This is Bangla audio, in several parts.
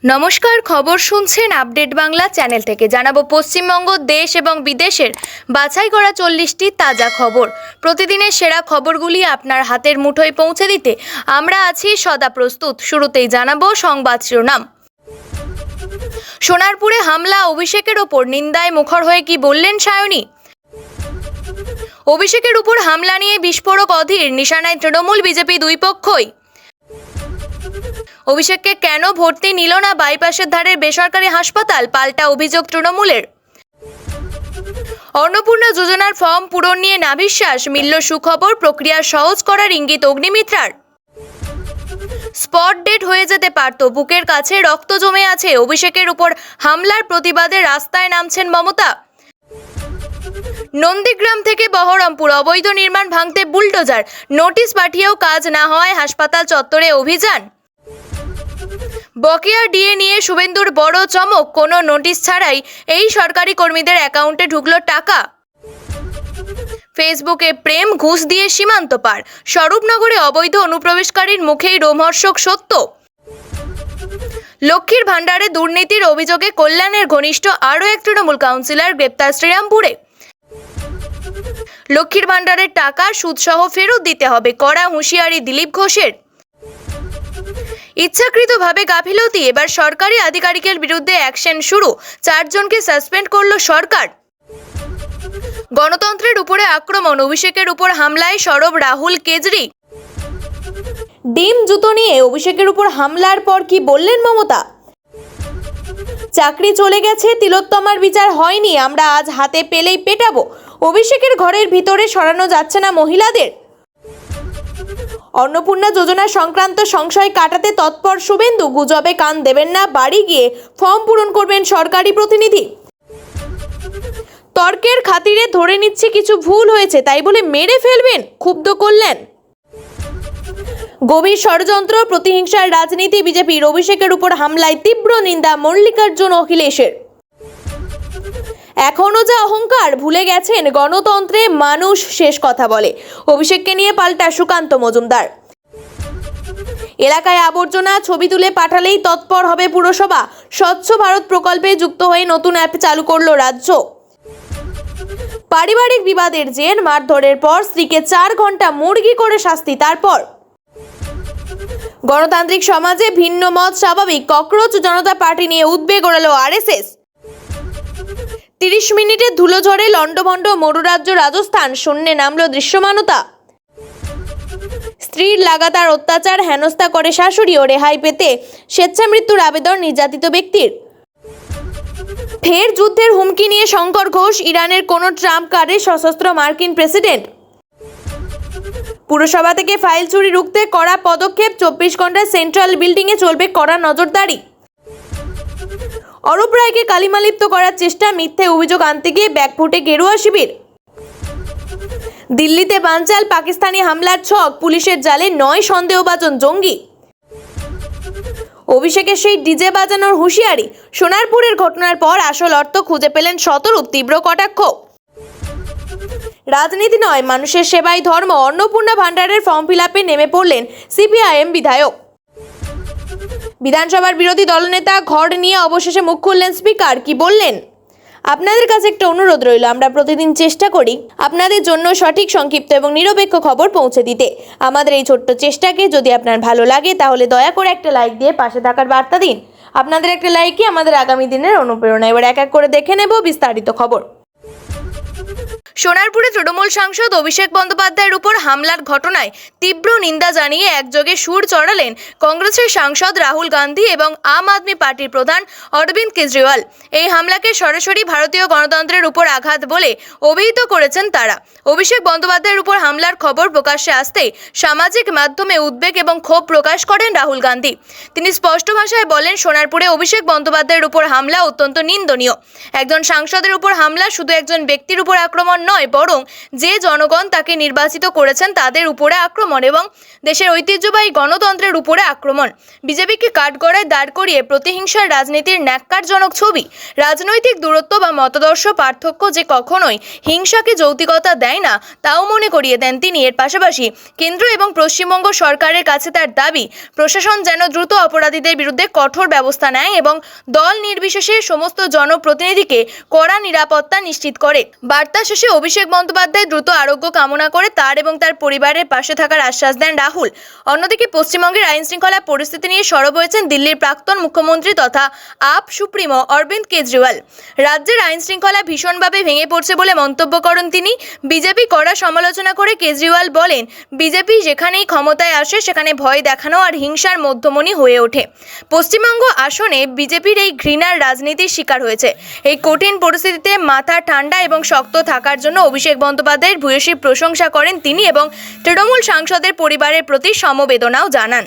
নমস্কার, খবর শুনছেন আপডেট বাংলা চ্যানেল থেকে। জানাবো পশ্চিমবঙ্গ, দেশ এবং বিদেশের বাছাই করা 40টি তাজা খবর। প্রতিদিনের সেরা খবরগুলি আপনার হাতের মুঠোয় পৌঁছে দিতে আমরা আছি সদা প্রস্তুত। শুরুতেই জানাবো সংবাদ শিরোনাম। সোনারপুরে হামলা, অভিষেকের ওপর নিন্দায় মুখর হয়ে কি বললেন সায়নী? অভিষেকের উপর হামলা নিয়ে বিস্ফোরক অধীর, নিশানায় তৃণমূল বিজেপি দুই পক্ষই। অভিষেককে কেন ভর্তি নিল না বাইপাসের ধারের বেসরকারি হাসপাতাল, পাল্টা অভিযোগ তৃণমূলের। অন্নপূর্ণা যোজনার ফর্ম পূরণ নিয়ে নাভিশ্বাস, মিলল সুখবর, প্রক্রিয়া সহজ করার ইঙ্গিত অগ্নিমিত্রার। স্পট ডেট হয়ে যেতে পারত, বুকের কাছে রক্ত জমে আছে। অভিষেকের উপর হামলার প্রতিবাদে রাস্তায় নামছেন মমতা। নন্দীগ্রাম থেকে বহরমপুর অবৈধ নির্মাণ ভাঙতে বুলডোজার, নোটিশ পাঠিয়েও কাজ না হওয়ায় হাসপাতাল চত্বরে অভিযান। বকেয়া ডিএ নিয়ে শুভেন্দুর বড় চমক, কোনো নোটিশ ছাড়াই এই সরকারি কর্মীদের অ্যাকাউন্টে ঢুকল টাকা। ফেসবুকে প্রেম, ঘুষ দিয়ে সীমান্ত পার, স্বরূপনগরে অবৈধ অনুপ্রবেশকারীর মুখেই রোমহর্ষক সত্য। লক্ষ্মীর ভাণ্ডারে দুর্নীতির অভিযোগে কল্যাণের ঘনিষ্ঠ আরও এক তৃণমূল কাউন্সিলর গ্রেপ্তার শ্রীরামপুরে। লক্ষ্মীর ভাণ্ডারের টাকা সুদসহ ফেরত দিতে হবে, কড়া হুঁশিয়ারি দিলীপ ঘোষের। ইচ্ছাকৃতভাবে গাফিলতি, এবার সরকারি আধিকারিকের বিরুদ্ধে অ্যাকশন শুরু, 4 জনকে সাসপেন্ড করল সরকার। গণতন্ত্রের উপরে আক্রমণ, অভিষেকের উপর হামলায় সরব রাহুল কেজরি। ডিম জুতো নিয়ে অভিষেকের উপর হামলার পর কি বললেন মমতা? চাকরি চলে গেছে, তিলোত্তমার বিচার হয়নি, আমরা আজ হাতে পেলেই পেটাবো। অভিষেকের ঘরের ভিতরে সরানো যাচ্ছে না মহিলাদের। অন্নপূর্ণা যোজনা সংক্রান্ত সংশয় কাটাতে তৎপর শুভেন্দু, গুজবে কান দেবেন না, বাড়ি গিয়ে ফর্ম পূরণ করবেন সরকারি প্রতিনিধি। তর্কের খাতিরে ধরে নিচ্ছে কিছু ভুল হয়েছে, তাই বলে মেরে ফেলবেন, ক্ষুব্ধ করলেন। গভীর ষড়যন্ত্র, প্রতিহিংসার রাজনীতি বিজেপির, অভিষেকের উপর হামলায় তীব্র নিন্দা মল্লিকার্জুন অখিলেশের। এখনো যা অহংকার, ভুলে গেছেন গণতন্ত্রে মানুষ শেষ কথা বলে, অভিষেককে নিয়ে পাল্টা সুকান্ত মজুমদার। এলাকায় আবর্জনা ছবি তুলে পাঠালেই তৎপর হবে পুরসভা, স্বচ্ছ ভারত প্রকল্পে যুক্ত হয়ে নতুন অ্যাপ চালু করল রাজ্য। পারিবারিক বিবাদের জের, মারধরের পর স্ত্রীকে 4 ঘন্টা মুরগি করে শাস্তি। তারপর গণতান্ত্রিক সমাজে ভিন্ন মত স্বাভাবিক, ককরোচ জনতা পার্টি নিয়ে উদ্বেগ ওড়ালো আরএসএস। 30 মিনিটের ধুলোঝড়ে লন্ডভন্ড মরুরাজ্য রাজস্থান, শূন্যে নামল দৃশ্যমানতা। স্ত্রীর লাগাতার অত্যাচার, হেনস্থা করে শাশুড়ি, ও রেহাই পেতে স্বেচ্ছামৃত্যুর আবেদন নির্যাতিত ব্যক্তির। ফের যুদ্ধের হুমকি নিয়ে শঙ্কর ঘোষ, ইরানের কোন ট্রাম্প কার্ডে সশস্ত্র মার্কিন প্রেসিডেন্ট। পুরসভা থেকে ফাইল চুরি রুখতে কড়া পদক্ষেপ, 24 ঘন্টায় সেন্ট্রাল বিল্ডিংয়ে চলবে কড়া নজরদারি। অরূপ রায়কে কালিমালিপ্ত করার চেষ্টা, মিথ্যে অভিযোগ আনতে গিয়ে ব্যাকফুটে গেরুয়া শিবির। দিল্লিতে বানচাল, পাকিস্তানি হামলার ছক, পুলিশের জালে 9 সন্দেহভাজন জঙ্গি। অভিষেকের সেই ডিজে বাজানোর হুঁশিয়ারি, সোনারপুরের ঘটনার পর আসল অর্থ খুঁজে পেলেন শতরূপ, তীব্র কটাক্ষ। রাজনীতি নয়, মানুষের সেবাই ধর্ম, অন্নপূর্ণা ভাণ্ডারের ফর্ম ফিল-আপে নেমে পড়লেন সিপিআইএম বিধায়ক। বিধানসভার বিরোধী দলনেতা ঘর নিয়ে অবশেষে মুখ খুললেন স্পিকার, কি বললেন? আপনাদের কাছে একটা অনুরোধ রইল, আমরা প্রতিদিন চেষ্টা করি আপনাদের জন্য সঠিক, সংক্ষিপ্ত এবং নিরপেক্ষ খবর পৌঁছে দিতে। আমাদের এই ছোট্ট চেষ্টাকে যদি আপনার ভালো লাগে তাহলে দয়া করে একটা লাইক দিয়ে পাশে থাকার বার্তা দিন। আপনাদের একটা লাইকই আমাদের আগামী দিনের অনুপ্রেরণা। এবার এক এক করে দেখে নেব বিস্তারিত খবর। সোনারপুরে তৃণমূল সাংসদ অভিষেক বন্দ্যোপাধ্যায়ের উপর হামলার ঘটনায় তীব্র নিন্দা জানিয়ে একযোগে সুর চড়ালেন কংগ্রেসের সাংসদ রাহুল গান্ধী এবং আম আদমি পার্টির প্রধান অরবিন্দ কেজরিওয়াল। এই হামলাকে সরাসরি ভারতীয় গণতন্ত্রের উপর আঘাত বলে অভিহিত করেছেন তারা। অভিষেক বন্দ্যোপাধ্যায়ের উপর হামলার খবর প্রকাশ্যে আসতেই সামাজিক মাধ্যমে উদ্বেগ এবং ক্ষোভ প্রকাশ করেন রাহুল গান্ধী। তিনি স্পষ্ট ভাষায় বলেন, সোনারপুরে অভিষেক বন্দ্যোপাধ্যায়ের উপর হামলা অত্যন্ত নিন্দনীয়। একজন সাংসদের উপর হামলা শুধু একজন ব্যক্তির উপর আক্রমণ নয়, বরং যে জনগণ তাকে নির্বাচিত করেছেন তাদের উপরে আক্রমণ এবং দেশের ঐতিহ্যবাহী গণতন্ত্রের উপরে আক্রমণ। বিজেপিকে কাঠগড়ায় দাঁড় করিয়ে প্রতিহিংসার রাজনীতির ন্যাক্কারজনক ছবি। রাজনৈতিক দূরত্ব বা মতাদর্শ পার্থক্য যে কখনোই হিংসাকে যৌক্তিকতা দেয় না তাও মনে করিয়ে দেন তিনি। এর পাশাপাশি কেন্দ্র এবং পশ্চিমবঙ্গ সরকারের কাছে তার দাবি, প্রশাসন যেন দ্রুত অপরাধীদের বিরুদ্ধে কঠোর ব্যবস্থা নেয় এবং দল নির্বিশেষে সমস্ত জনপ্রতিনিধিকে কড়া নিরাপত্তা নিশ্চিত করে। বার্তা শেষে অভিষেক বন্দ্যোপাধ্যায় দ্রুত আরোগ্য কামনা করে তার এবং তার পরিবারের পাশে থাকার আশ্বাস দেন রাহুল। অন্যদিকে পশ্চিমবঙ্গের আইন শৃঙ্খলা পরিস্থিতি নিয়ে সরব হয়েছেন দিল্লির প্রাক্তন মুখ্যমন্ত্রী তথা আপ সুপ্রিমো অরবিন্দ কেজরিওয়াল। রাজ্যের আইন শৃঙ্খলা ভীষণভাবে ভেঙে পড়ছে বলে মন্তব্য করেন তিনি। বিজেপি কড়া সমালোচনা করে কেজরিওয়াল বলেন, বিজেপি যেখানেই ক্ষমতায় আসে সেখানে ভয় দেখানো আর হিংসার মধ্যমণি হয়ে ওঠে। পশ্চিমবঙ্গ আসনে বিজেপির এই ঘৃণার রাজনীতির শিকার হয়েছে। এই কঠিন পরিস্থিতিতে মাথা ঠান্ডা এবং শক্ত থাকার জন্য অভিষেক বন্দ্যোপাধ্যায়ের ভূয়সী প্রশংসা করেন তিনি এবং তৃণমূল সাংসদের পরিবারের প্রতি সমবেদনাও জানান।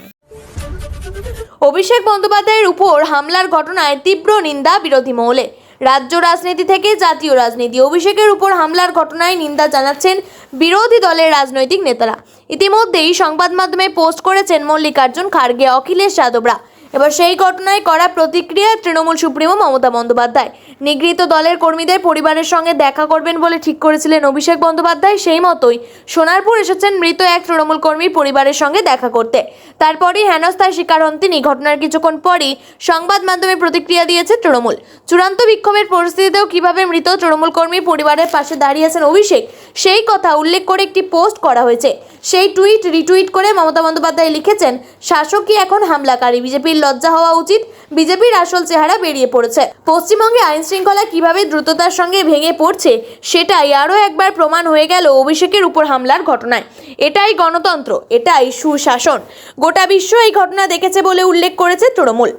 অভিষেক বন্দ্যোপাধ্যায়ের উপর হামলার ঘটনায় তীব্র নিন্দা বিরোধী মহলে। রাজ্য রাজনীতি থেকে জাতীয় রাজনীতি, অভিষেকের উপর হামলার ঘটনায় নিন্দা জানাচ্ছেন বিরোধী দলের রাজনৈতিক নেতারা। ইতিমধ্যেই সংবাদ মাধ্যমে পোস্ট করেছেন মল্লিকার্জুন খার্গে, অখিলেশ যাদবরা। এবার সেই ঘটনায় কড়া প্রতিক্রিয়া তৃণমূল সুপ্রিমো মমতা বন্দ্যোপাধ্যায়। নিগৃহীত দলের কর্মীদের পরিবারের সঙ্গে দেখা করবেন বলে ঠিক করেছিলেন অভিষেক বন্দ্যোপাধ্যায়। সেই মতোই সোনারপুর এসেছেন মৃত এক তৃণমূল কর্মীর পরিবারের সঙ্গে দেখা করতে। তারপরই হেনস্থার শিকার হন তিনি। ঘটনার কিছুক্ষণ পরই সংবাদ মাধ্যমে প্রতিক্রিয়া দিয়েছে তৃণমূল। চূড়ান্ত বিক্ষোভের পরিস্থিতিতেও কিভাবে মৃত তৃণমূল কর্মীর পরিবারের পাশে দাঁড়িয়েছেন অভিষেক, সেই কথা উল্লেখ করে একটি পোস্ট করা হয়েছে। সেই টুইট রিটুইট করে মমতা বন্দ্যোপাধ্যায় লিখেছেন, শাসকই এখন হামলাকারী, বিজেপির লজ্জা হওয়া উচিত, বিজেপির আসল চেহারা বেরিয়ে পড়েছে। পশ্চিমবঙ্গে আইন শৃঙ্খলা কিভাবে দ্রুততার সঙ্গে ভেঙে পড়ছে সেটাই আরও একবার প্রমাণ হয়ে গেল অভিষেকের উপর হামলার ঘটনায়। এটাই গণতন্ত্র, এটাই সুশাসন। গোটা বিশ্ব এই ঘটনা দেখেছে বলে উল্লেখ করেছে তৃণমূল।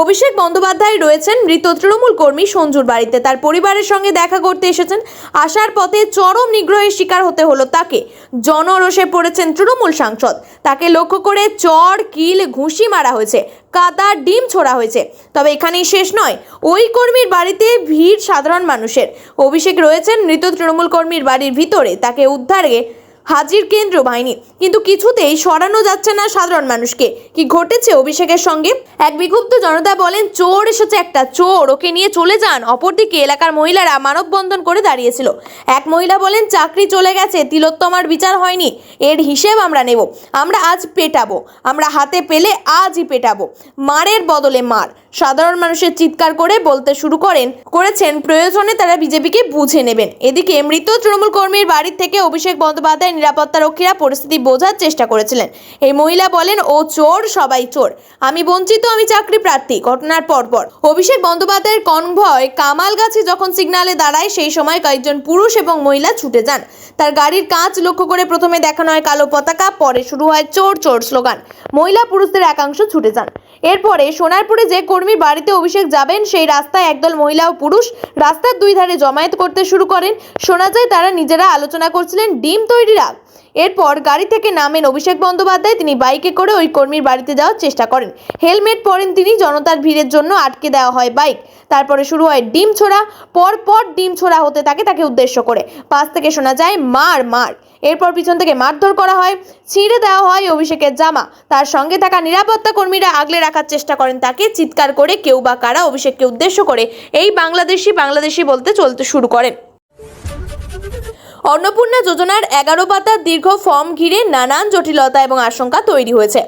অভিষেক বন্দ্যোপাধ্যায় রয়েছেন মৃত তৃণমূল কর্মী সঞ্জুর বাড়িতে। তার পরিবারের সঙ্গে দেখা করতে এসেছেন। আসার পথে চরম নিগ্রহের শিকার হতে হলো তাকে। জনরোষে পড়েছেন তৃণমূল সাংসদ। তাকে লক্ষ্য করে চড়, কিল, ঘুষি মারা হয়েছে, কাদা, ডিম ছোড়া হয়েছে। তবে এখানেই শেষ নয়, ওই কর্মীর বাড়িতে ভিড় সাধারণ মানুষের। অভিষেক রয়েছেন মৃত তৃণমূল কর্মীর বাড়ির ভিতরে। তাকে উদ্ধারে হাজির কেন্দ্রীয় বাহিনী, কিন্তু কিছুতেই সরানো যাচ্ছে না সাধারণ মানুষকে। কি ঘটেছে অভিষেকের সঙ্গে? এক বিক্ষুব্ধ জনতা বলেন, চোর এসেছে একটা, চোর, ওকে নিয়ে চলে যান। অপরদিকে এলাকার মহিলারা মানববন্ধন করে দাঁড়িয়েছিল। এক মহিলা বলেন, চাকরি চলে গেছে, তিলোত্তমার বিচার হয়নি, এর হিসেব আমরা নেব, আমরা আজ পেটাবো, আমরা হাতে পেলে আজই পেটাবো, মারের বদলে মার। সাধারণ মানুষের চিৎকার করে বলতে শুরু করেছেন প্রয়োজনে তারা বিজেপিকে বুঝে নেবেন। এদিকে মৃত তৃণমূল কর্মীর বাড়ির থেকে অভিষেক বন্দ্যোপাধ্যায় নিরাপত্তারক্ষীরা পরিস্থিতি বোঝার চেষ্টা করেছিলেন। এই মহিলা বলেন, ও চোর, সবাই চোর, আমি বঞ্চিত, আমি চাকরি প্রার্থী। ঘটনার পরপর অভিষেক বন্দ্যোপাধ্যায়ের কনভয় কামালগাছি যখন সিগন্যালে দাঁড়ায়, সেই সময় কয়েকজন পুরুষ এবং মহিলা ছুটে যান। তার গাড়ির কাঁচ লক্ষ্য করে প্রথমে দেখানো হয় কালো পতাকা, পরে শুরু হয় চোর চোর স্লোগান। মহিলা পুরুষদের একাংশ ছুটে যান। এরপরে সোনারপুরে যে কর্মীর বাড়িতে অভিষেক যাবেন সেই রাস্তায় একদল মহিলা ও পুরুষ রাস্তার দুই ধারে জমায়েত করতে শুরু করেন। শোনা যায় তারা নিজেরা আলোচনা করছিলেন ডিম তৈরির আগ। এরপর গাড়ি থেকে নামেন অভিষেক বন্দ্যোপাধ্যায়। তিনি বাইকে করে ওই কর্মীর বাড়িতে যাওয়ার চেষ্টা করেন। হেলমেট পরেন তিনি। জনতার ভিড়ের জন্য আটকে দেওয়া হয় বাইক। তারপরে শুরু হয় ডিম ছোড়া। পর ডিম ছোড়া হতে থাকে তাকে উদ্দেশ্য করে। পাশ থেকে শোনা যায় মার মার। এরপর পিছন থেকে মারধর করা হয়, ছিঁড়ে দেওয়া হয় অভিষেকের জামা। তার সঙ্গে থাকা নিরাপত্তা কর্মীরা আগলে রাখার চেষ্টা করেন তাকে। চিৎকার করে কেউ বা কারা অভিষেককে উদ্দেশ্য করে এই বাংলাদেশি বলতে চলতে শুরু করেন। অন্নপূর্ণা যোজনার 11 পাতার দীর্ঘ ফর্ম ঘিরে নানান জটিলতা এবং আশঙ্কা তৈরি হয়েছে।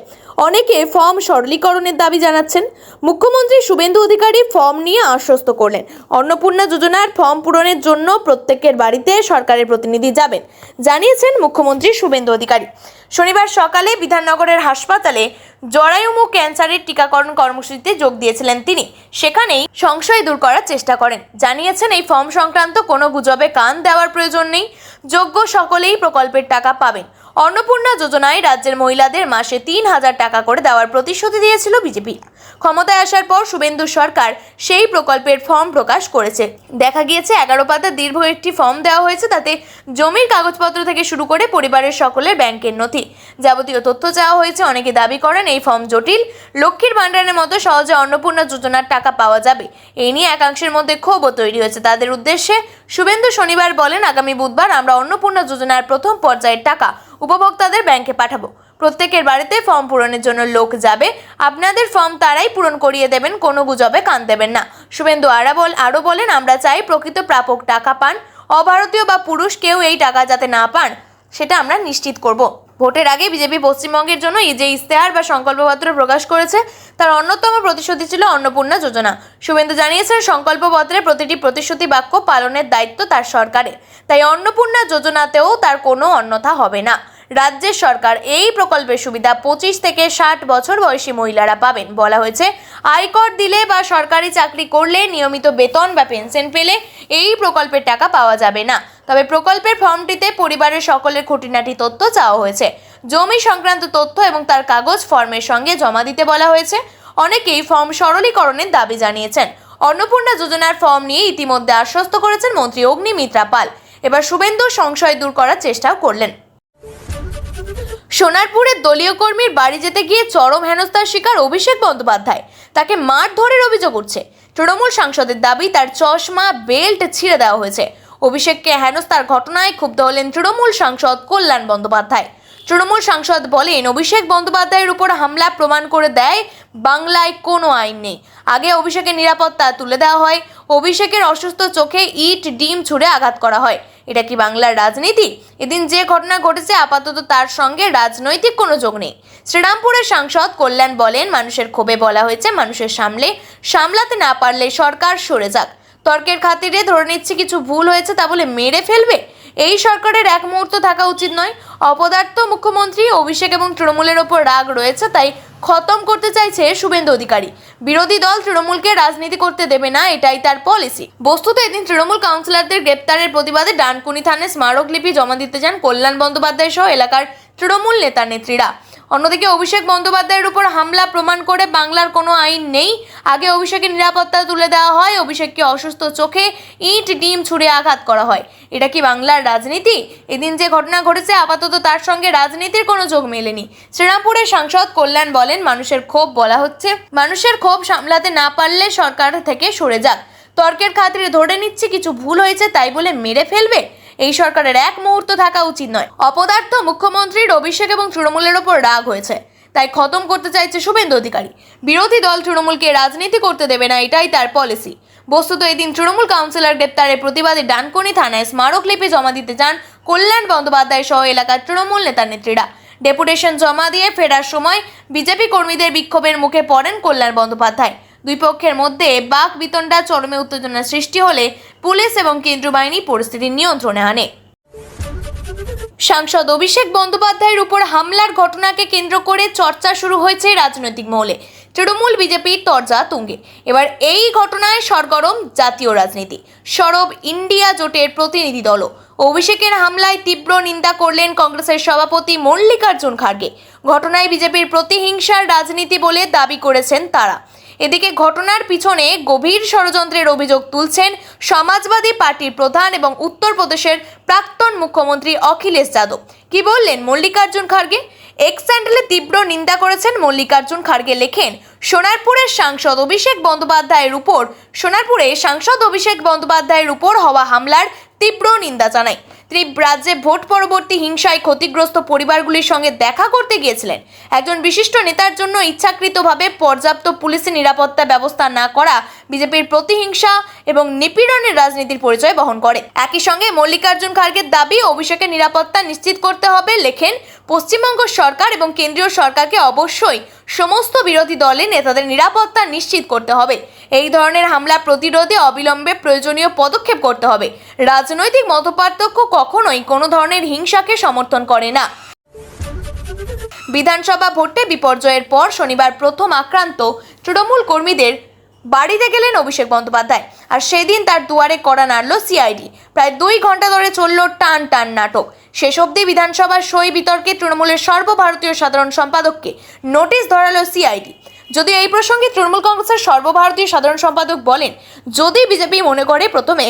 অনেকে ফর্ম সরলীকরণের দাবি জানাচ্ছেন। মুখ্যমন্ত্রী শুভেন্দু অধিকারী ফর্ম নিয়ে আশ্বস্ত করলেন, অন্নপূর্ণা যোজনার ফর্ম পূরণের জন্য প্রত্যেকের বাড়িতে সরকারের প্রতিনিধি যাবেন, জানিয়েছেন মুখ্যমন্ত্রী শুভেন্দু অধিকারী। শনিবার সকালে বিধাননগরের হাসপাতালে জরায়ুমুখ ক্যান্সারের টিকাকরণ কর্মসূচিতে যোগ দিয়েছিলেন তিনি। সেখানেই সংশয় দূর করার চেষ্টা করেন। জানিয়েছেন এই ফর্ম সংক্রান্ত কোনো গুজবে কান দেওয়ার প্রয়োজন নেই। যোগ্য সকলেই প্রকল্পের টাকা পাবেন। অন্নপূর্ণা যোজনায় রাজ্যের মহিলাদের মাসে 3,000 টাকা করে দেওয়ার প্রতিশ্রুতি দিয়েছিল বিজেপি। ক্ষমতায় আসার পর শুভেন্দু সরকার সেই প্রকল্পের ফর্ম প্রকাশ করেছে। দেখা গিয়েছে 11 পাতার দীর্ঘ একটি ফর্ম দেওয়া হয়েছে। তাতে জমির কাগজপত্র থেকে শুরু করে পরিবারের সকলের ব্যাংকের নথি যাবতীয় তথ্য চাওয়া হয়েছে। অনেকে দাবি করেন এই ফর্ম জটিল, লক্ষ্মীর ভাণ্ডারের মতো সহজে অন্নপূর্ণা যোজনার টাকা পাওয়া যাবে। এই নিয়ে একাংশের মধ্যে ক্ষোভও তৈরি হয়েছে। তাদের উদ্দেশ্যে শুভেন্দু শনিবার বলেন, আগামী বুধবার আমরা অন্নপূর্ণা যোজনার প্রথম পর্যায়ের টাকা উপভোক্তাদের ব্যাংকে পাঠাবো। প্রত্যেকের বাড়িতে ফর্ম পূরণের জন্য লোক যাবে। আপনাদের ফর্ম তারাই পূরণ করিয়ে দেবেন, কোনো গুজবে কান দেবেন না। শুভেন্দু আরও বলেন, আমরা চাই প্রকৃত প্রাপক টাকা পান। অভারতীয় বা পুরুষ কেউ এই টাকা যাতে না পান সেটা আমরা নিশ্চিত করব। ভোটের আগে বিজেপি পশ্চিমবঙ্গের জন্য যে ইস্তেহার বা সংকল্পপত্র প্রকাশ করেছে তার অন্যতম প্রতিশ্রুতি ছিল অন্নপূর্ণা যোজনা। শুভেন্দু জানিয়েছেন, সংকল্পপত্রের প্রতিটি প্রতিশ্রুতি বাক্য পালনের দায়িত্ব তার সরকারের। তাই অন্নপূর্ণা যোজনাতেও তার কোনো অন্যথা হবে না। রাজ্যের সরকার এই প্রকল্পের সুবিধা 25 থেকে 60 বছর বয়সী মহিলারা পাবেন। বলা হয়েছে, আয়কর দিলে বা সরকারি চাকরি করলে নিয়মিত বেতন বা পেনশন পেলে এই প্রকল্পের টাকা পাওয়া যাবে না। তবে প্রকল্পের ফর্মটিতে পরিবারের সকলের খুঁটিনাটি তথ্য চাওয়া হয়েছে। জমি সংক্রান্ত তথ্য এবং তার কাগজ ফর্মের সঙ্গে জমা দিতে বলা হয়েছে। অনেকেই ফর্ম সরলীকরণের দাবি জানিয়েছেন। অন্নপূর্ণা যোজনার ফর্ম নিয়ে ইতিমধ্যে আশ্বস্ত করেছেন মন্ত্রী অগ্নিমিত্রা পাল। এবার শুভেন্দু সংশয় দূর করার চেষ্টাও করলেন। সোনারপুরের দলীয় কর্মীর বাড়ি যেতে গিয়ে চরম হেনস্থার শিকার অভিষেক বন্দ্যোপাধ্যায়। তাকে মারধরের অভিযোগ উঠছে। তৃণমূল সাংসদের দাবি, তার চশমা বেল্ট ছিঁড়ে দেওয়া হয়েছে। অভিষেককে হেনস্থার ঘটনায় ক্ষুব্ধ হলেন তৃণমূল সাংসদ কল্যাণ বন্দ্যোপাধ্যায়। তৃণমূল সাংসদ বলেন, অভিষেক বন্দ্যোপাধ্যায়ের উপর হামলা প্রমাণ করে দেয় বাংলায় কোনো আইন নেই। আগে অভিষেকের নিরাপত্তা তুলে দেওয়া হয়, অভিষেকের অসুস্থ চোখে ইট ডিম ছুঁড়ে আঘাত করা হয়। এটা কি বাংলার রাজনীতি? এদিন যে ঘটনা ঘটেছে আপাতত তার সঙ্গে রাজনৈতিক কোনো যোগ নেই। শ্রীরামপুরের সাংসদ কল্যাণ বলেন, মানুষের ক্ষোভে বলা হয়েছে মানুষের সামলাতে না পারলে সরকার সরে যাক। তর্কের খাতিরে ধরে নিচ্ছে কিছু ভুল হয়েছে তা বলে মেরে ফেলবে। এই সরকারের এক মুহূর্ত থাকা উচিত নয়। অপদার্থ মুখ্যমন্ত্রী অভিষেক এবং তৃণমূলের ওপর রাগ রয়েছে, তাই খতম করতে চাইছে শুভেন্দু অধিকারী। বিরোধী দল তৃণমূলকে রাজনীতি করতে দেবে না, এটাই তার পলিসি। বস্তুত এদিন তৃণমূল কাউন্সিলরদের গ্রেপ্তারের প্রতিবাদে ডানকুনি থানায় স্মারকলিপি জমা দিতে যান কল্যাণ বন্দ্যোপাধ্যায় সহ এলাকার তৃণমূল নেতা নেত্রীরা। অন্যদিকে অভিষেক বন্দ্যোপাধ্যায়ের উপর হামলা প্রমাণ করে বাংলার কোনো আইন নেই। আগে অভিষেকের নিরাপত্তা তুলে দেওয়া হয়, অভিষেককে অসুস্থ চোখে ইট ডিম ছুঁড়ে আঘাত করা হয়। এটা কি বাংলার রাজনীতি? এদিন যে ঘটনা ঘটেছে আপাতত তার সঙ্গে রাজনীতির কোনো যোগ মেলেনি। শ্রীরামপুরের সাংসদ কল্যাণ বলেন, মানুষের ক্ষোভ সামলাতে না পারলে সরকার থেকে সরে যাক। তর্কের খাতিরে ধরে নিচ্ছে কিছু ভুল হয়েছে তাই বলে মেরে ফেলবে। এই সরকারের এক মুহূর্ত থাকা উচিত নয়। অপদার্থ মুখ্যমন্ত্রীর অভিষেক এবং তৃণমূলের ওপর রাগ হয়েছে, তাই খতম করতে চাইছে শুভেন্দু অধিকারী। বিরোধী দল তৃণমূলকে রাজনীতি করতে দেবে না, এটাই তার পলিসি। বস্তুত এদিন তৃণমূল কাউন্সিলর গ্রেপ্তারের প্রতিবাদে ডানকুনি থানায় স্মারকলিপি জমা দিতে যান কল্যাণ বন্দ্যোপাধ্যায় সহ এলাকার তৃণমূল নেতা নেত্রীরা। ডেপুটেশন জমা দিয়ে ফেরার সময় বিজেপি কর্মীদের বিক্ষোভের মুখে পড়েন কল্যাণ বন্দ্যোপাধ্যায়। দুই পক্ষের মধ্যে বাক বিতণ্ডা চরমে উত্তেজনার সৃষ্টি হলে পুলিশ এবং কেন্দ্রীয় বাহিনী পরিস্থিতি নিয়ন্ত্রণে আনে। সাংসদ অভিষেক বন্দ্যোপাধ্যায়ের উপর হামলার ঘটনাকে কেন্দ্র করে চর্চা শুরু হয়েছে রাজনৈতিক মহলে। তৃণমূল বিজেপির তরজা তুঙ্গে। এবার এই ঘটনায় সরগরম জাতীয় রাজনীতি। সরব ইন্ডিয়া জোটের প্রতিনিধি দলও। অভিষেকের হামলায় তীব্র নিন্দা করলেন কংগ্রেসের সভাপতি মল্লিকার্জুন খার্গে। ঘটনায় বিজেপির প্রতিহিংসার রাজনীতি বলে দাবি করেছেন তারা। এদিকে ঘটনার পিছনে গভীর ষড়যন্ত্রের অভিযোগ তুলছেন সমাজবাদী পার্টির প্রধান এবং উত্তরপ্রদেশের প্রাক্তন মুখ্যমন্ত্রী অখিলেশ যাদব। কি বললেন মল্লিকার্জুন খার্গে? এক্স হ্যান্ডেলে তীব্র নিন্দা করেছেন মল্লিকার্জুন খার্গে। লেখেন, সোনারপুরে সাংসদ অভিষেক বন্দ্যোপাধ্যায়ের উপর হওয়া হামলার তীব্র নিন্দা জানাই। তিনি রাজ্যে ভোট পরবর্তী হিংসায় ক্ষতিগ্রস্ত পরিবারগুলির সঙ্গে দেখা করতে গিয়েছিলেন। একজন বিশিষ্ট নেতার জন্য ইচ্ছাকৃতভাবে পর্যাপ্ত পুলিশি নিরাপত্তা ব্যবস্থা না করা বিজেপির প্রতিহিংসা এবং নিপীড়নের রাজনীতির পরিচয় বহন করে। একই সঙ্গে মল্লিকার্জুন খার্গের দাবি, অভিষেকের নিরাপত্তা নিশ্চিত করতে হবে। লেখেন, পশ্চিমবঙ্গ সরকার এবং কেন্দ্রীয় সরকারকে অবশ্যই সমস্ত বিরোধী দলের নেতাদের নিরাপত্তা নিশ্চিত করতে হবে। এই ধরনের হামলা প্রতিরোধে অবিলম্বে প্রয়োজনীয় পদক্ষেপ করতে হবে। রাজনৈতিক মতপার্থক্য কখনোই কোনো ধরনের হিংসাকে সমর্থন করে না। বিধানসভা ভোটে বিপর্যয়ের পর শনিবার প্রথম আক্রান্ত তৃণমূল কর্মীদের বাড়িতে গেলেন অভিষেক বন্দ্যোপাধ্যায়, আর সেদিন তার দুয়ারে কড়া নাড়ল সিআইডি। প্রায় 2 ঘন্টা ধরে চলল টান টান নাটক। শেষ অবধি বিধানসভার সই বিতর্কে তৃণমূলের সর্বভারতীয় সাধারণ সম্পাদককে নোটিশ ধরালো সিআইডি। যদিও এই প্রসঙ্গে তৃণমূল কংগ্রেসের সর্বভারতীয় সাধারণ সম্পাদক বলেন, যদি বিজেপি মনে করে প্রথমে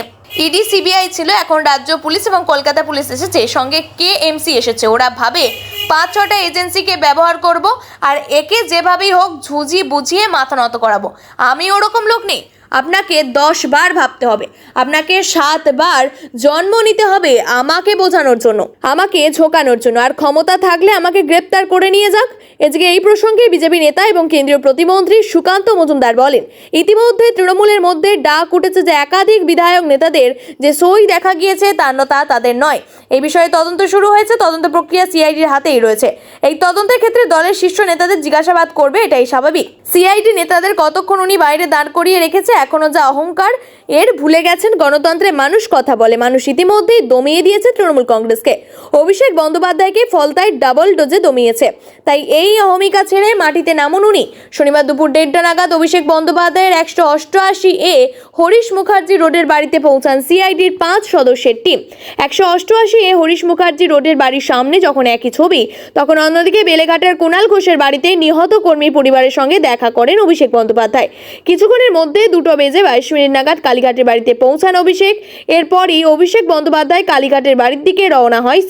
ইডি সিবিআই ছিল, এখন রাজ্য পুলিশ এবং কলকাতা পুলিশ এসেছে, সঙ্গে কেএমসি এসেছে, ওরা ভাবে 5-6টা এজেন্সিকে ব্যবহার করব আর একে যেভাবেই হোক ঝুঁঝি বুঝিয়ে মাথা নত করাবো। আমি ওরকম লোক নেই। আপনাকে 10 বার ভাবতে হবে, আপনাকে 7 বার জন্ম নিতে হবে আমাকে বোঝানোর জন্য, আমাকে ঝোকানোর জন্য, আর ক্ষমতা থাকলে আমাকে গ্রেপ্তার করে নিয়ে যাক। এদিকে এই প্রসঙ্গে বিজেপি নেতা এবং কেন্দ্রীয় প্রতিমন্ত্রী সুকান্ত মজুমদার বলেন, ইতিমধ্যে তৃণমূলের মধ্যে ডাক উঠেছে যে একাধিক বিধায়ক নেতাদের যে সই দেখা গিয়েছে তা তাদের নয়। এই বিষয়ে তদন্ত শুরু হয়েছে, তদন্ত প্রক্রিয়া সিআইডির হাতেই রয়েছে। এই তদন্তের ক্ষেত্রে দলের শীর্ষ নেতাদের জিজ্ঞাসাবাদ করবে, এটাই স্বাভাবিক। সিআইডি নেতাদের কতক্ষণ উনি বাইরে দাঁড় করিয়ে রেখেছে, এখনো যা অহংকার এর ভুলে গেছেন। গণতন্ত্রে মানুষ কথা বলে, মানুষ ইতিমধ্যেই দমিয়ে দিয়েছে তৃণমূল কংগ্রেসকে। অভিষেক বন্দ্যোপাধ্যায়কে ফলতায় ডাবল ডোজে দমিয়েছে, তাই এই অহমিকা ছেড়ে মাটিতে নামুন উনি। শনিবার দুপুর 1:30 নাগাদ অভিষেক বন্দ্যোপাধ্যায়ের 188A হরিশ মুখার্জি রোডের বাড়িতে পৌঁছান সিআইডির 5 সদস্যের টিম। 188A হরিশ মুখার্জি রোডের বাড়ির সামনে যখন একই ছবি, তখন অন্যদিকে বেলেঘাটার কুণাল ঘোষের বাড়িতে নিহত কর্মীর পরিবারের সঙ্গে দেখা করেন অভিষেক বন্দ্যোপাধ্যায়। কিছুক্ষণের মধ্যে 2:22 নাগাদ কালীঘাটের বাড়িতে পৌঁছান অভিষেক। এরপরই অভিষেক বন্দ্যোপাধ্যায় কালীঘাটের বাড়ির দিকে রওনা হয়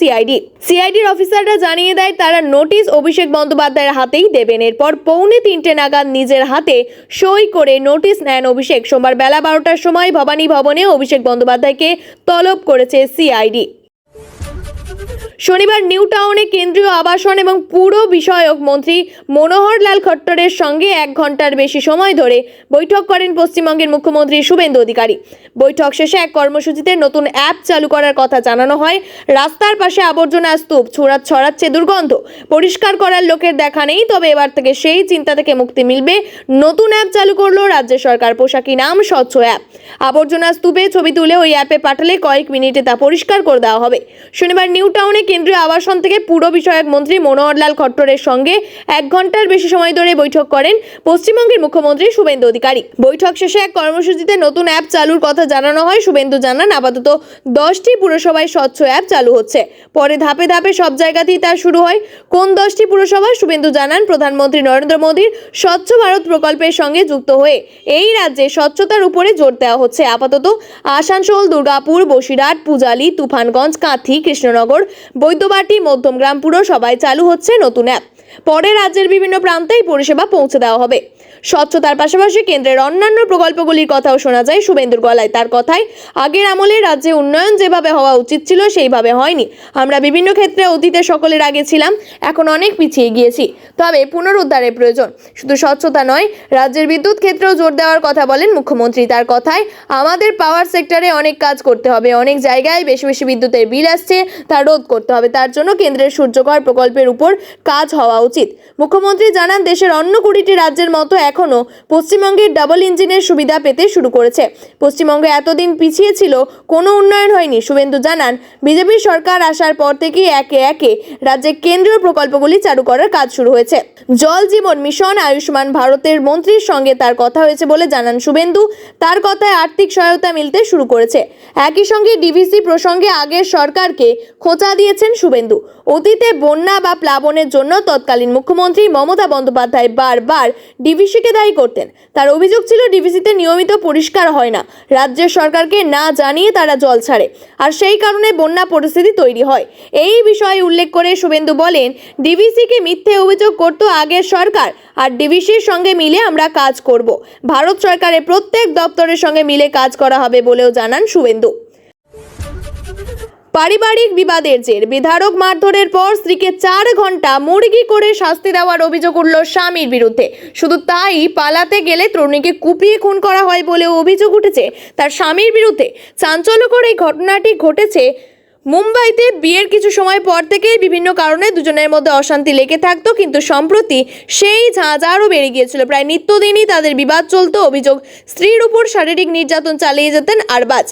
সিআইডির অফিসাররা জানিয়ে দেয় তারা নোটিশ অভিষেক বন্দ্যোপাধ্যায়ের হাতেই দেবেন। এরপর 2:45 নাগাদ নিজের হাতে সই করে নোটিশ নেন অভিষেক। সোমবার বেলা 12টার সময় ভবানী ভবনে অভিষেক বন্দ্যোপাধ্যায়কে তলব করেছে সিআইডি। শনিবার নিউ টাউনে কেন্দ্রীয় আবাসন এবং পুর বিষয়ক মন্ত্রী মনোহর লাল খট্টরের সঙ্গে 1 ঘন্টার বেশি সময় ধরে বৈঠক করেন পশ্চিমবঙ্গের মুখ্যমন্ত্রী শুভেন্দু অধিকারী। বৈঠক শেষে এক কর্মসূচিতে নতুন অ্যাপ চালু করার কথা জানানো হয়। রাস্তার পাশে আবর্জনা স্তূপ ছড়াচ্ছে দুর্গন্ধ, পরিষ্কার করার লোকের দেখা নেই, তবে এবার থেকে সেই চিন্তা থেকে মুক্তি মিলবে। নতুন অ্যাপ চালু করলো রাজ্য সরকার, পোশাকি নাম স্বচ্ছ অ্যাপ। আবর্জনা স্তূপে ছবি তুলে ওই অ্যাপে পাঠালে কয়েক মিনিটে তা পরিষ্কার করে দেওয়া হবে। শনিবার নিউ টাউনে কেন্দ্রীয় আবাসন থেকে পুর বিষয়ক মন্ত্রী মনোহর লাল খট্টরের সঙ্গে 1 ঘন্টার বেশি সময় ধরে বৈঠক করেন পশ্চিমবঙ্গের মুখ্যমন্ত্রী শুভেন্দু অধিকারী। বৈঠক শেষে এক কর্মসূচিতে নতুন অ্যাপ চালুর কথা জানানো হয়। শুভেন্দু জানান, আপাতত 10টি পুরসভায় স্বচ্ছ অ্যাপ চালু হচ্ছে, পরে ধাপে ধাপে সব জায়গাতেই তা শুরু হয়। কোন 10টি পুরসভা? শুভেন্দু জানান, প্রধানমন্ত্রী নরেন্দ্র মোদীর স্বচ্ছ ভারত প্রকল্পের সঙ্গে যুক্ত হয়ে এই রাজ্যে স্বচ্ছতার উপরে জোর দেওয়া হচ্ছে। আপাতত আসানসোল, দুর্গাপুর, বসিরহাট, পূজালি, তুফানগঞ্জ, কাঁথি, কৃষ্ণনগর, বৈদ্যবাটি, মধ্যমগ্রাম পুরসভায় চালু হচ্ছে নতুন অ্যাপ। পরে রাজ্যের বিভিন্ন প্রান্তে এই পরিষেবা পৌঁছে দেওয়া হবে। স্বচ্ছতার পাশাপাশি কেন্দ্রের অন্যান্য প্রকল্পগুলির কথাও শোনা যায় শুভেন্দুর গলায়। তার কথায়, আগের আমলে রাজ্যে উন্নয়ন যেভাবে হওয়া উচিত ছিল সেইভাবে হয়নি। আমরা বিভিন্ন ক্ষেত্রে অতীতে সকলের আগে ছিলাম, এখন অনেক পিছিয়ে গিয়েছি, তবে পুনরুদ্ধারের প্রয়োজন। শুধু স্বচ্ছতা নয়, রাজ্যের বিদ্যুৎ ক্ষেত্রেও জোর দেওয়ার কথা বলেন মুখ্যমন্ত্রী। তার কথায়, আমাদের পাওয়ার সেক্টরে অনেক কাজ করতে হবে, অনেক জায়গায় বেশি বেশি বিদ্যুতের বিল আসছে, তা রোধ করতে হবে। তার জন্য কেন্দ্রের সূর্যঘর প্রকল্পের উপর কাজ হওয়া উচিত। মুখ্যমন্ত্রী জানান, দেশের অন্য 20টি রাজ্যের মতো এখনো পশ্চিমবঙ্গের ডাবল ইঞ্জিনের সুবিধা পেতে শুরু করেছে। পশ্চিমবঙ্গ এতদিন পিছিয়ে ছিল, কোনো উন্নয়ন হয়নি। শুভেন্দু জানান, বিজেপি সরকার আসার পর থেকেই একে একে রাজ্যে কেন্দ্রীয় প্রকল্পগুলি চালু করার কাজ শুরু হয়েছে। জল জীবন মিশন, আয়ুষ্মান ভারতের মন্ত্রীর সঙ্গে তার কথা হয়েছে বলে জানান শুভেন্দু। তার কথায় আর্থিক সহায়তা মিলতে শুরু করেছে। একই সঙ্গে ডিভিসি প্রসঙ্গে আগের সরকারকে খোঁচা দিয়েছেন শুভেন্দু। অতীতে বন্যা বা প্লাবনের জন্য তৎকালীন মুখ্যমন্ত্রী মমতা বন্দ্যোপাধ্যায় বারবার ডিভিসিকে দায়ী করতেন। তার অভিযোগ ছিল, ডিভিসিতে নিয়মিত পরিষ্কার হয় না, রাজ্যের সরকারকে না জানিয়ে তারা জল ছাড়ে, আর সেই কারণে বন্যা পরিস্থিতি তৈরি হয়। এই বিষয়ে উল্লেখ করে শুভেন্দু বলেন, ডিভিসিকে মিথ্যে অভিযোগ করত আগের সরকার, আর ডিভিসির সঙ্গে মিলে আমরা কাজ করব। ভারত সরকারের প্রত্যেক দপ্তরের সঙ্গে মিলে কাজ করা হবে বলেও জানান শুভেন্দু। পারিবারিক বিবাদের জের বেধড়ক মারধরের পর স্ত্রীকে 4 ঘন্টা মুরগি করে শাস্তি দেওয়ার অভিযোগ উঠল স্বামীর বিরুদ্ধে। শুধু তাই, পালাতে গেলে তরুণীকে কুপিয়ে খুন করা হয় বলেও অভিযোগ উঠেছে তার স্বামীর বিরুদ্ধে। চাঞ্চল্যকর এই ঘটনাটি ঘটেছে মুম্বাইতে। বিয়ের কিছু সময় পর থেকেই বিভিন্ন কারণে দুজনের মধ্যে অশান্তি লেগে থাকতো, কিন্তু সম্প্রতি সেই ঝাঁঝ আরও বেড়ে গিয়েছিল। প্রায় নিত্যদিনই তাদের বিবাদ চলত। অভিযোগ, স্ত্রীর উপর শারীরিক নির্যাতন চালিয়ে যেতেন আরবাজ।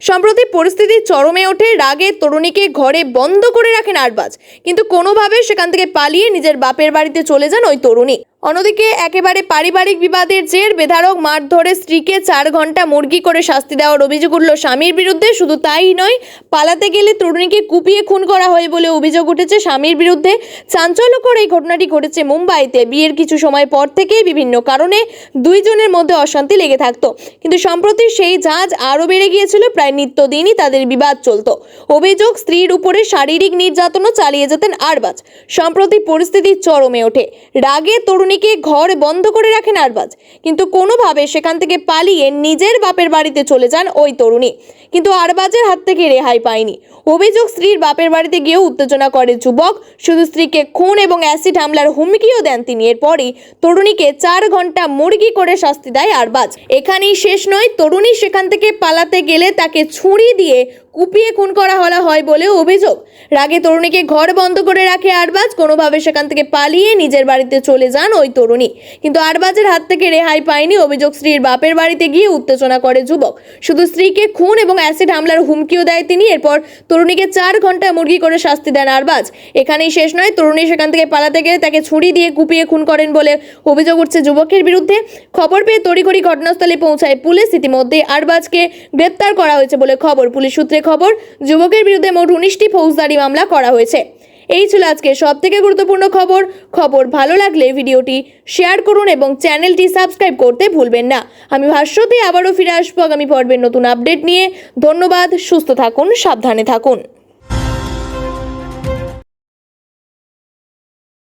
সম্প্রতি পরিস্থিতি চরমে ওঠে। রাগে তরুণীকে ঘরে বন্ধ করে রাখেন আরবাজ, কিন্তু কোনোভাবে সেখান থেকে পালিয়ে নিজের বাপের বাড়িতে চলে যান ওই তরুণী। অন্যদিকে একেবারে পারিবারিক বিবাদের জের বেধড়ক মারধরে স্ত্রীকে 4 ঘন্টা মুরগি করে শাস্তি দেওয়ার অভিযোগ উঠল স্বামীর বিরুদ্ধে। শুধু তাই নয়, পালাতে গেলে তরুণীকে কুপিয়ে খুন করা হয় বলে অভিযোগ উঠেছে স্বামীর বিরুদ্ধে। চাঞ্চল্যকর এই ঘটনাটি ঘটেছে মুম্বাইতে। বিয়ের কিছু সময় পর থেকেই বিভিন্ন কারণে দুইজনের মধ্যে অশান্তি লেগে থাকতো, কিন্তু সম্প্রতি সেই ঝাঁজ আরও বেড়ে গিয়েছিল। প্রায় নিত্যদিনই তাদের বিবাদ চলতো। অভিযোগ, স্ত্রীর উপরে শারীরিক নির্যাতনও চালিয়ে যেতেন আরবাজ। সম্প্রতি পরিস্থিতি চরমে ওঠে। রাগে তরুণীকে ঘর বন্ধ করে রাখেন আরবাজ, কিন্তু কোনোভাবে সেখান থেকে পালিয়ে নিজের বাপের বাড়িতে চলে যান ওই তরুণী, কিন্তু আরবাজের হাত থেকে রেহাই পায়নি। অভিযোগ, স্ত্রীর বাপের বাড়িতে গিয়েও উত্তেজনা করে যুবক। শুধু স্ত্রীকে খুন এবং অ্যাসিড হামলার হুমকিও দেন তিনি। এরপরই তরুণীকে 4 ঘন্টা মুরগি করে শাস্তি দেয় আরবাজ। এখানেই শেষ নয়, তরুণী সেখান থেকে পালাতে গেলে তাকে ছুরি দিয়ে কুপিয়ে খুন করা হয় বলে অভিযোগ। রাগে তরুণীকে ঘর বন্ধ করে রাখে আরবাজ। কোনোভাবে সেখান থেকে পালিয়ে নিজের বাড়িতে চলে যান ওই তরুণী, কিন্তু আরবাজের হাত থেকে রেহাই পায়নি। অভিযোগ, স্ত্রীর বাপের বাড়িতে গিয়ে উত্তেজনা করে যুবক। শুধু স্ত্রীকে খুন এবং অ্যাসিড হামলার হুমকিও দেয় তিনি। এরপর তরুণীকে 4 ঘন্টা মুরগি করে শাস্তি দেন আরবাজ। এখানেই শেষ নয়, তরুণী সেখান থেকে পালাতে গেলে তাকে ছুরি দিয়ে কুপিয়ে খুন করেন বলে অভিযোগ উঠছে যুবকের বিরুদ্ধে। খবর পেয়ে তড়িঘড়ি ঘটনাস্থলে পৌঁছায় পুলিশ। ইতিমধ্যে আরবাজকে গ্রেপ্তার করা হয়েছে বলে খবর। পুলিশ সূত্রে খবর, যুবকের বিরুদ্ধে মোট 19টি ফৌজদারি মামলা করা হয়েছে। এই ছিল আজকে সবথেকে গুরুত্বপূর্ণ খবর ভালো লাগলে ভিডিওটি শেয়ার করুন এবং চ্যানেলটি সাবস্ক্রাইব করতে ভুলবেন না। আমি ভাষ্যতে আবারও ফিরে আসবো আগামী পর্বের নতুন আপডেট নিয়ে। ধন্যবাদ। সুস্থ থাকুন, সাবধানে থাকুন।